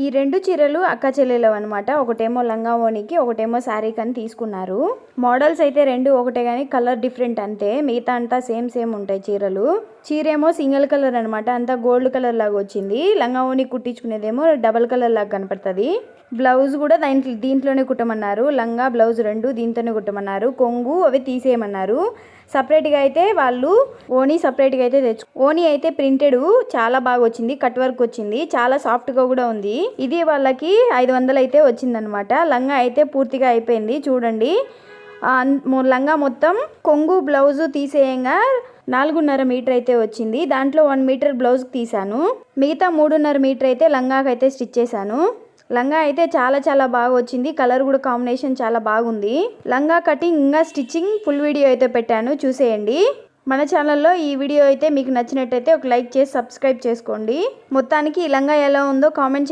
ఈ రెండు చీరలు అక్క చెల్లెలవి అనమాట. ఒకటేమో లంగా ఓణికి, ఒకటేమో శారీకి అని తీసుకున్నారు. మోడల్స్ అయితే రెండు ఒకటే కానీ కలర్ డిఫరెంట్ అంతే. మిగతా అంతా సేమ్ ఉంటాయి చీరలు. చీరేమో సింగిల్ కలర్ అనమాట, అంతా గోల్డ్ కలర్ లాగా వచ్చింది. లంగా ఓణి కుట్టించుకునేదేమో డబల్ కలర్ లాగా కనపడుతుంది. బ్లౌజ్ కూడా దీంట్లోనే కుట్టమన్నారు. లంగా బ్లౌజ్ రెండు దీంతోనే కుట్టమన్నారు. కొంగు అవి తీసేయమన్నారు. సపరేట్గా అయితే వాళ్ళు ఓణీ సపరేట్గా అయితే ఓణీ అయితే ప్రింటెడ్ చాలా బాగా వచ్చింది. కట్ వర్క్ వచ్చింది, చాలా సాఫ్ట్గా కూడా ఉంది. ఇది వాళ్ళకి 500 అయితే వచ్చిందనమాట. లంగా అయితే పూర్తిగా అయిపోయింది చూడండి. లంగా మొత్తం కొంగు బ్లౌజు తీసేయంగా 4.5 మీటర్ అయితే వచ్చింది. దాంట్లో 1 మీటర్ బ్లౌజ్కి తీసాను. మిగతా 3.5 మీటర్ అయితే లంగాకి అయితే స్టిచ్ చేశాను. లంగా అయితే చాలా బాగా వచ్చింది. కలర్ కూడా కాంబినేషన్ చాలా బాగుంది. లంగా కటింగ్ ఇంకా స్టిచ్చింగ్ ఫుల్ వీడియో అయితే పెట్టాను, చూసేయండి. మన ఛానల్లో ఈ వీడియో అయితే మీకు నచ్చినట్టయితే ఒక లైక్ చేసి సబ్స్క్రైబ్ చేసుకోండి. మొత్తానికి ఈ లంగా ఎలా ఉందో కామెంట్